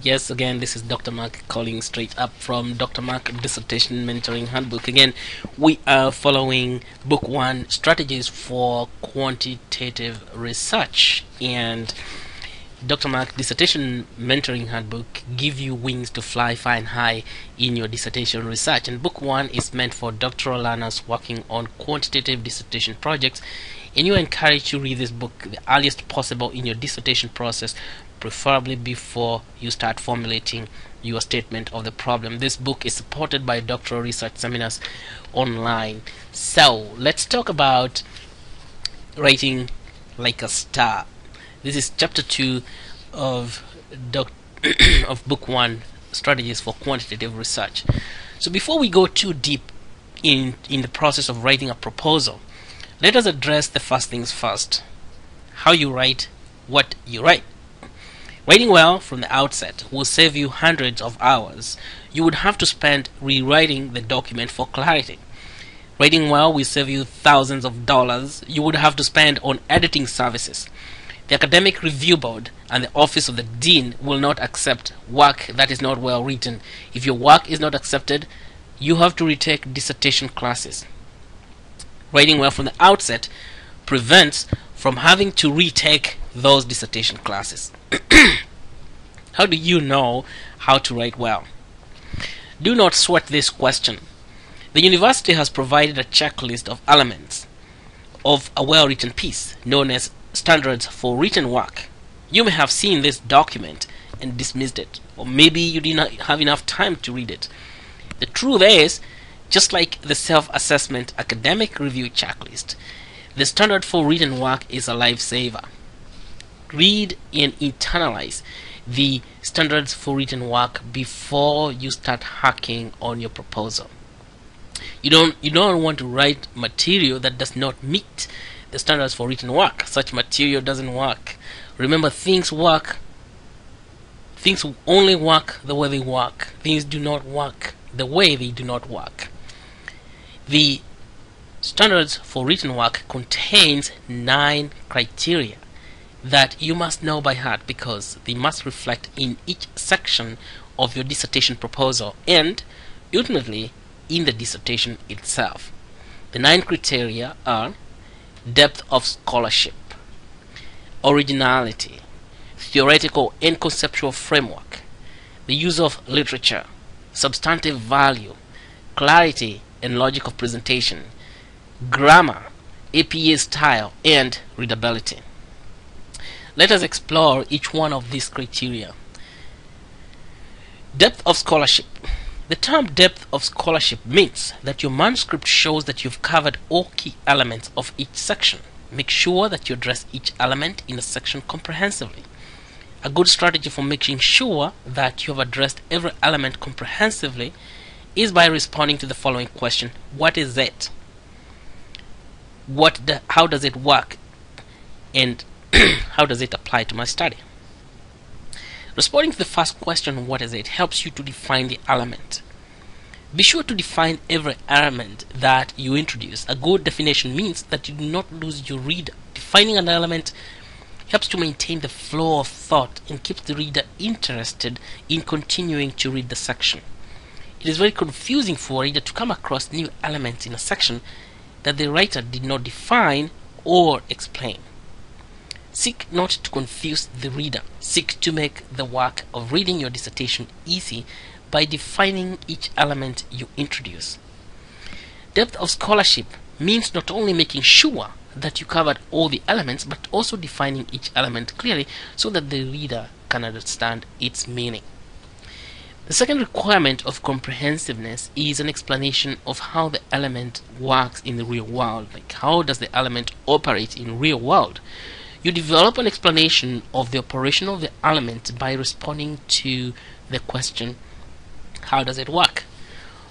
Yes, again, this is Dr. Mark calling straight up from Dr. Mark Dissertation Mentoring Handbook. Again, we are following Book 1, Strategies for Quantitative Research. And Dr. Mark Dissertation Mentoring Handbook give you wings to fly far and high in your dissertation research. And Book 1 is meant for doctoral learners working on quantitative dissertation projects. And you are encouraged to read this book the earliest possible in your dissertation process, preferably before you start formulating your statement of the problem. This book is supported by doctoral research seminars online. So let's talk about writing like a star. This is chapter 2 of of book 1, Strategies for Quantitative Research. So before we go too deep in the process of writing a proposal, let us address the first things first: how you write what you write. Writing well from the outset will save you hundreds of hours you would have to spend rewriting the document for clarity. Writing well will save you thousands of dollars you would have to spend on editing services. The Academic Review Board and the Office of the Dean will not accept work that is not well written. If your work is not accepted, you have to retake dissertation classes. Writing well from the outset prevents from having to retake those dissertation classes. How do you know how to write well? Do not sweat this question. The university has provided a checklist of elements of a well-written piece, known as Standards for Written Work. You may have seen this document and dismissed it, or maybe you did not have enough time to read it. The truth is, just like the self-assessment academic review checklist, the Standard for Written Work is a lifesaver. Read and internalize the Standards for Written Work before you start hacking on your proposal. You don't want to write material that does not meet the standards for written work. Such material doesn't work. Remember, things only work the way they work. Things do not work the way they do not work. The Standards for Written Work contains 9 criteria that you must know by heart, because they must reflect in each section of your dissertation proposal and ultimately in the dissertation itself. The 9 criteria are: depth of scholarship, originality, theoretical and conceptual framework, the use of literature, substantive value, clarity and logic of presentation, grammar, APA style, and readability. Let us explore each one of these criteria. Depth of scholarship. The term depth of scholarship means that your manuscript shows that you've covered all key elements of each section. Make sure that you address each element in a section comprehensively. A good strategy for making sure that you have addressed every element comprehensively is by responding to the following question: what is it? How does it work? And how does it apply to my study? Responding to the first question, what is it, helps you to define the element. Be sure to define every element that you introduce. A good definition means that you do not lose your reader. Defining an element helps to maintain the flow of thought and keeps the reader interested in continuing to read the section. It is very confusing for a reader to come across new elements in a section that the writer did not define or explain. Seek not to confuse the reader. Seek to make the work of reading your dissertation easy by defining each element you introduce. Depth of scholarship means not only making sure that you covered all the elements, but also defining each element clearly so that the reader can understand its meaning. The second requirement of comprehensiveness is an explanation of how the element works in the real world. Like, how does the element operate in real world? You develop an explanation of the operation of the element by responding to the question, how does it work?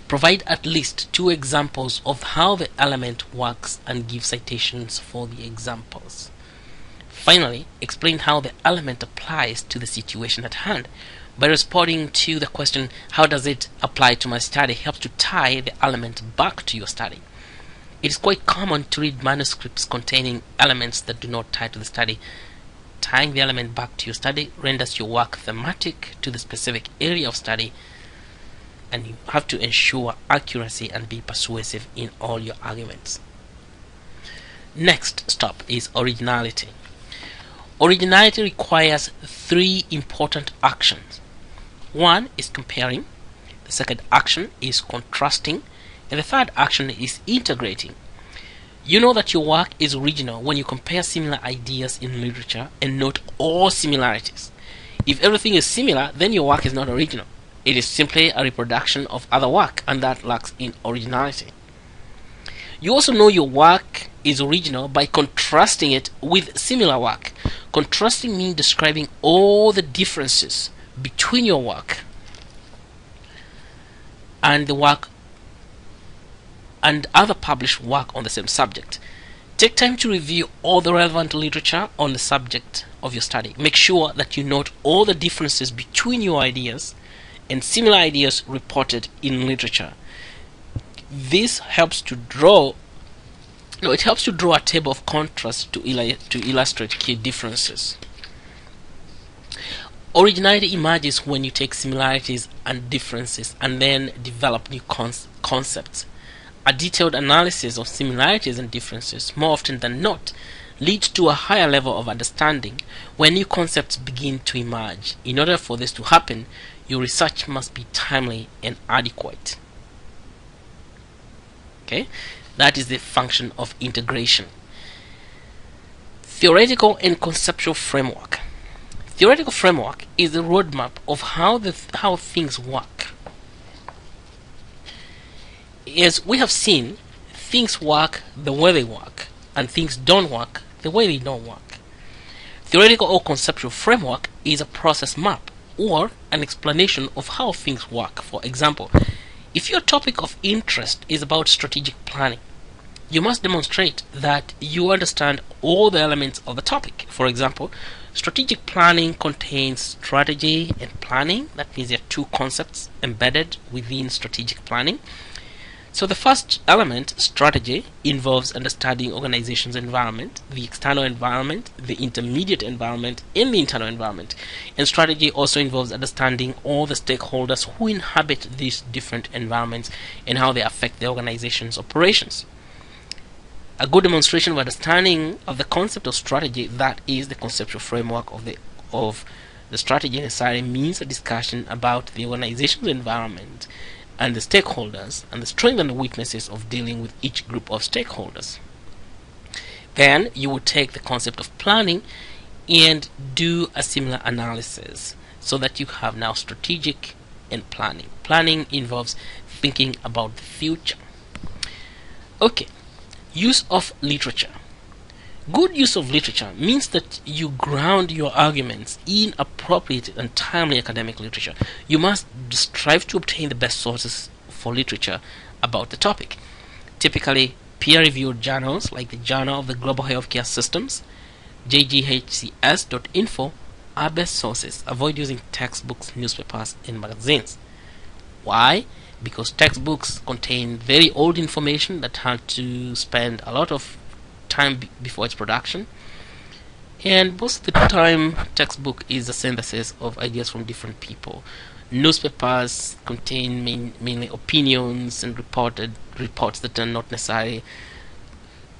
Provide at least 2 examples of how the element works and give citations for the examples. Finally, explain how the element applies to the situation at hand. By responding to the question, how does it apply to my study, helps to tie the element back to your study. It is quite common to read manuscripts containing elements that do not tie to the study. tying the element back to your study renders your work thematic to the specific area of study, and you have to ensure accuracy and be persuasive in all your arguments. Next stop is originality. Originality requires three important actions. One is comparing, the second action is contrasting, and the third action is integrating. You know that your work is original when you compare similar ideas in literature and note all similarities. If everything is similar, then your work is not original. It is simply a reproduction of other work, and that lacks in originality. You also know your work is original by contrasting it with similar work. Contrasting means describing all the differences between your work and the work and other published work on the same subject. Take time to review all the relevant literature on the subject of your study. Make sure that you note all the differences between your ideas and similar ideas reported in literature. This helps to draw a table of contrast to illustrate key differences. Originality emerges when you take similarities and differences and then develop new concepts. A detailed analysis of similarities and differences, more often than not, leads to a higher level of understanding when new concepts begin to emerge. In order for this to happen, your research must be timely and adequate. Okay, that is the function of integration. Theoretical and conceptual framework. Theoretical framework is the roadmap of how things work. As we have seen, things work the way they work, and things don't work the way they don't work. Theoretical or conceptual framework is a process map or an explanation of how things work. For example, if your topic of interest is about strategic planning, you must demonstrate that you understand all the elements of the topic. For example, strategic planning contains strategy and planning. That means there are two concepts embedded within strategic planning. So the first element, strategy, involves understanding organization's environment, the external environment, the intermediate environment, and the internal environment. And strategy also involves understanding all the stakeholders who inhabit these different environments and how they affect the organization's operations. A good demonstration of understanding of the concept of strategy, that is the conceptual framework of the strategy necessarily means a discussion about the organization's environment and the stakeholders and the strengths and the weaknesses of dealing with each group of stakeholders. Then you would take the concept of planning and do a similar analysis so that you have now strategic and planning. Planning involves thinking about the future. Okay, use of literature. Good use of literature means that you ground your arguments in appropriate and timely academic literature. You must strive to obtain the best sources for literature about the topic. Typically, peer-reviewed journals like the Journal of the Global Healthcare Systems, jghcs.info, are best sources. Avoid using textbooks, newspapers, and magazines. Why? Because textbooks contain very old information that had to spend a lot of time before its production, and most of the time textbook is a synthesis of ideas from different people. Newspapers contain mainly opinions and reports that are not necessarily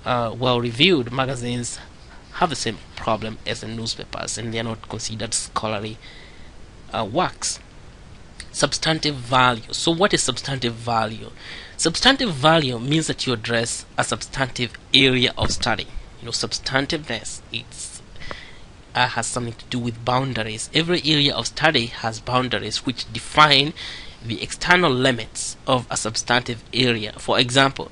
well reviewed. Magazines have the same problem as the newspapers, and they are not considered scholarly works. Substantive value. So what is substantive value? Substantive value means that you address a substantive area of study. Substantiveness, has something to do with boundaries. Every area of study has boundaries which define the external limits of a substantive area. For example,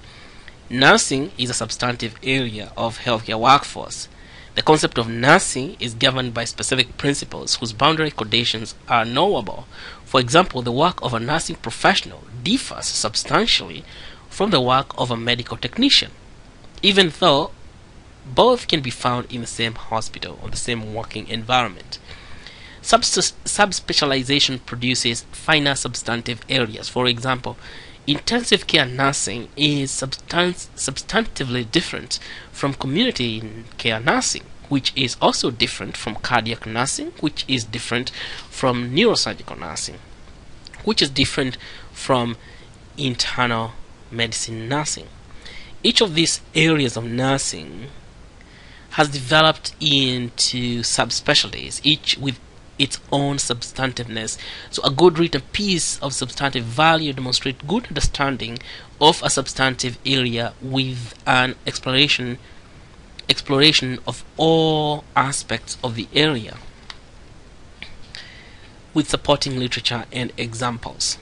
nursing is a substantive area of healthcare workforce. The concept of nursing is governed by specific principles whose boundary conditions are knowable. For example, the work of a nursing professional differs substantially from the work of a medical technician, even though both can be found in the same hospital or the same working environment. Subspecialization produces finer substantive areas. For example, intensive care nursing is substantively different from community care nursing, which is also different from cardiac nursing, which is different from neurosurgical nursing, which is different from internal medicine nursing. Each of these areas of nursing has developed into subspecialties, each with its own substantiveness. So a good written piece of substantive value demonstrates good understanding of a substantive area with an exploration of all aspects of the area, with supporting literature and examples.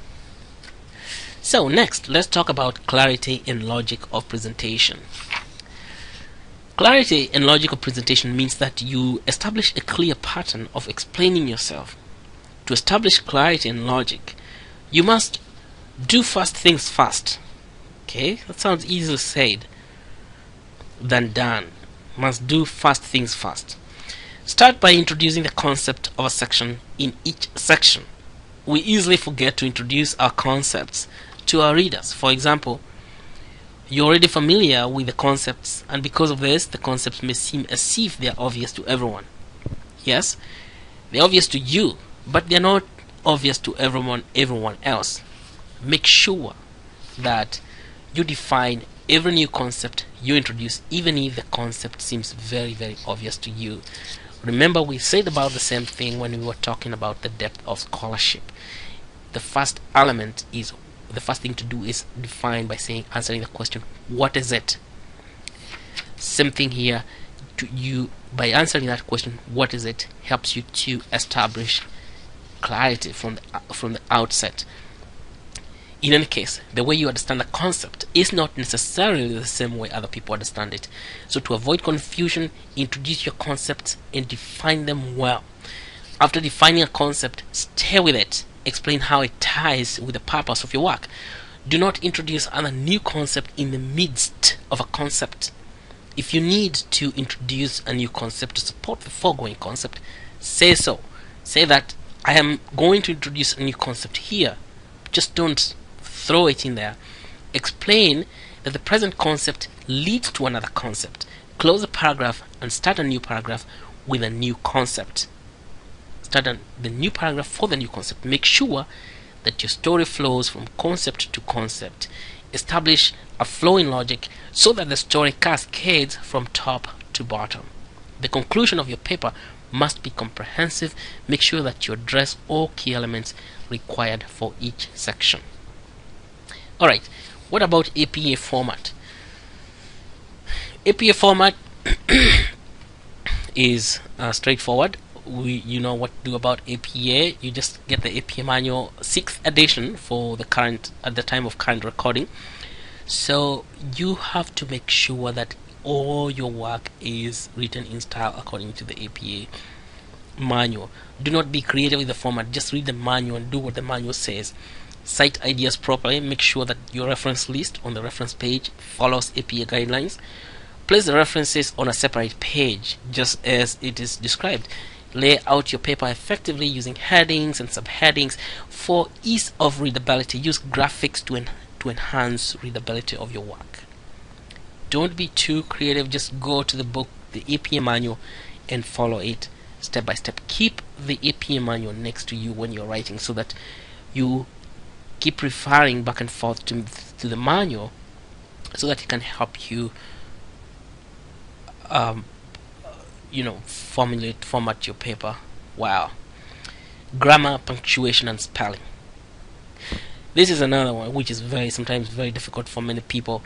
So next, let's talk about clarity and logic of presentation. Clarity and logic of presentation means that you establish a clear pattern of explaining yourself. To establish clarity and logic, you must do first things first. Okay, that sounds easier said than done. Must do first things first. Start by introducing the concept of a section in each section. We easily forget to introduce our concepts to our readers. For example, you're already familiar with the concepts, and because of this, the concepts may seem as if they are obvious to everyone. Yes, they're obvious to you, but they're not obvious to everyone else. Make sure that you define every new concept you introduce, even if the concept seems very, very obvious to you. Remember, we said about the same thing when we were talking about the depth of scholarship. The first thing to do is define by answering the question, what is it? Same thing here. By answering that question, what is it, helps you to establish clarity from the outset. In any case, the way you understand the concept is not necessarily the same way other people understand it. So to avoid confusion, introduce your concepts and define them well. After defining a concept, stay with it. Explain how it ties with the purpose of your work. Do not introduce another new concept in the midst of a concept. If you need to introduce a new concept to support the foregoing concept, say so. Say that I am going to introduce a new concept here. Just don't throw it in there. Explain that the present concept leads to another concept. Close the paragraph and start a new paragraph with a new concept. Start the new paragraph for the new concept. Make sure that your story flows from concept to concept. Establish a flowing logic so that the story cascades from top to bottom. The conclusion of your paper must be comprehensive. Make sure that you address all key elements required for each section. Alright, what about APA format? APA format is straightforward. You know what to do about APA. You just get the APA manual 6th edition for at the time of current recording. So you have to make sure that all your work is written in style according to the APA manual. Do not be creative with the format. Just read the manual and do what the manual says. Cite ideas properly. Make sure that your reference list on the reference page follows APA guidelines. Place the references on a separate page just as it is described. Lay out your paper effectively using headings and subheadings for ease of readability. Use graphics to enhance readability of your work. Don't be too creative. Just go to the book, the APA manual, and follow it step by step. Keep the APA manual next to you when you're writing so that you keep referring back and forth to the manual so that it can help you format your paper. Wow. Grammar, punctuation, and spelling. This is another one which is sometimes very difficult for many people.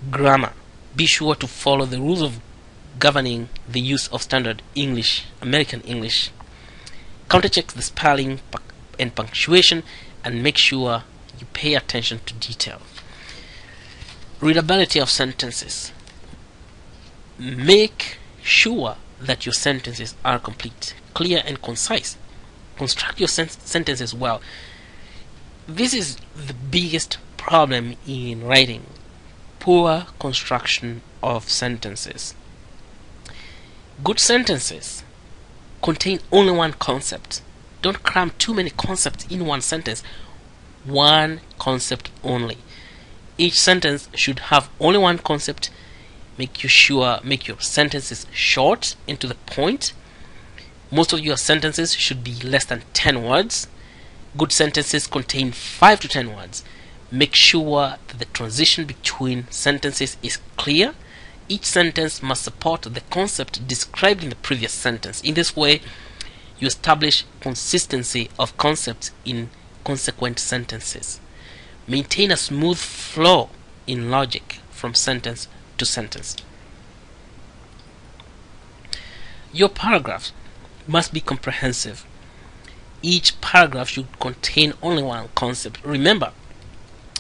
Grammar. Be sure to follow the rules of governing the use of standard English, American English. Countercheck the spelling and punctuation and make sure you pay attention to detail. Readability of sentences. Make sure that your sentences are complete, clear, and concise. Construct your sentences well. This is the biggest problem in writing: poor construction of sentences. Good sentences contain only one concept. Don't cram too many concepts in one sentence. One concept only. Each sentence should have only one concept. make your sentences short and to the point. Most of your sentences should be less than 10 words. Good sentences contain 5 to 10 words. Make sure that the transition between sentences is clear. Each sentence must support the concept described in the previous sentence. In this way, you establish consistency of concepts in consequent sentences. Maintain a smooth flow in logic from sentence to sentence. Your paragraphs must be comprehensive. Each paragraph should contain only one concept. Remember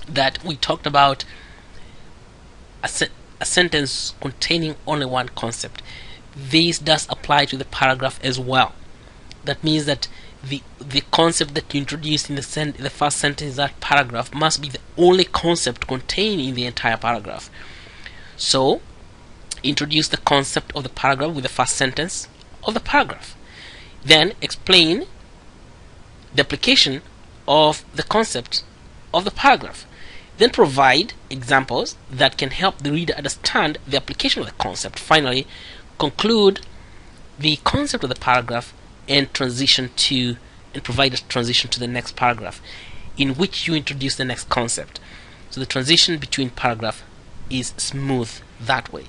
that we talked about a sentence containing only one concept. This does apply to the paragraph as well. That means that the concept that you introduced in the first sentence of that paragraph must be the only concept contained in the entire paragraph. So, introduce the concept of the paragraph with the first sentence of the paragraph. Then explain the application of the concept of the paragraph. Then provide examples that can help the reader understand the application of the concept. Finally, conclude the concept of the paragraph and provide a transition to the next paragraph in which you introduce the next concept. So the transition between paragraph is smooth that way.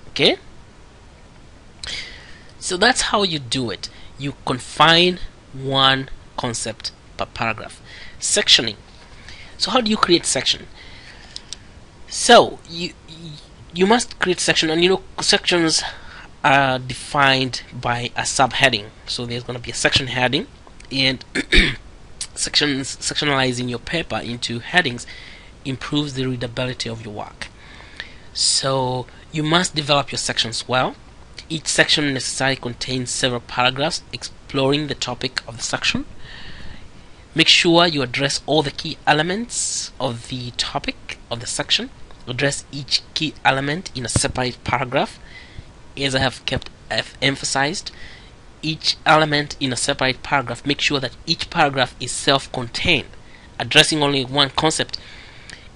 Okay? So that's how you do it. You confine one concept per paragraph. Sectioning. So how do you create section? So you must create section, and sections are defined by a subheading. So there's going to be a section heading, and sectionalizing your paper into headings improves the readability of your work. So you must develop your sections well. Each section necessarily contains several paragraphs exploring the topic of the section. Make sure you address all the key elements of the topic of the section. Address each key element in a separate paragraph. As I have emphasized, each element in a separate paragraph. Make sure that each paragraph is self-contained, addressing only one concept.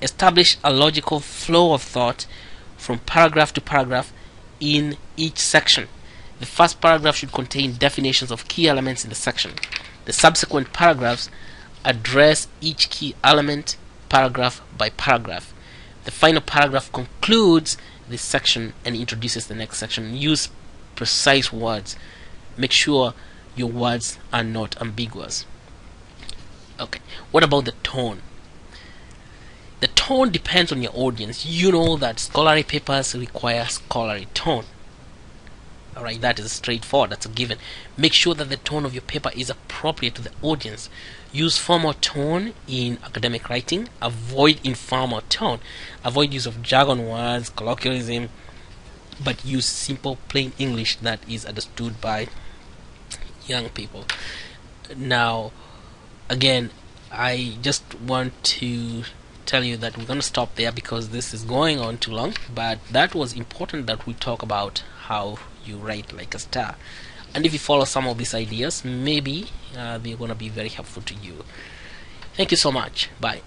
Establish a logical flow of thought from paragraph to paragraph in each section. The first paragraph should contain definitions of key elements in the section. The subsequent paragraphs address each key element paragraph by paragraph. The final paragraph concludes this section and introduces the next section. Use precise words. Make sure your words are not ambiguous. Okay, what about the tone? The tone depends on your audience. You know that scholarly papers require scholarly tone. Alright, that is straightforward, that's a given. Make sure that the tone of your paper is appropriate to the audience. Use formal tone in academic writing. Avoid informal tone. Avoid use of jargon words, colloquialism, but use simple, plain English that is understood by young people. Now, again, I just want to tell you that we're going to stop there because this is going on too long, but that was important that we talk about how you write like a star, and if you follow some of these ideas, maybe they're going to be very helpful to you. Thank you so much. Bye.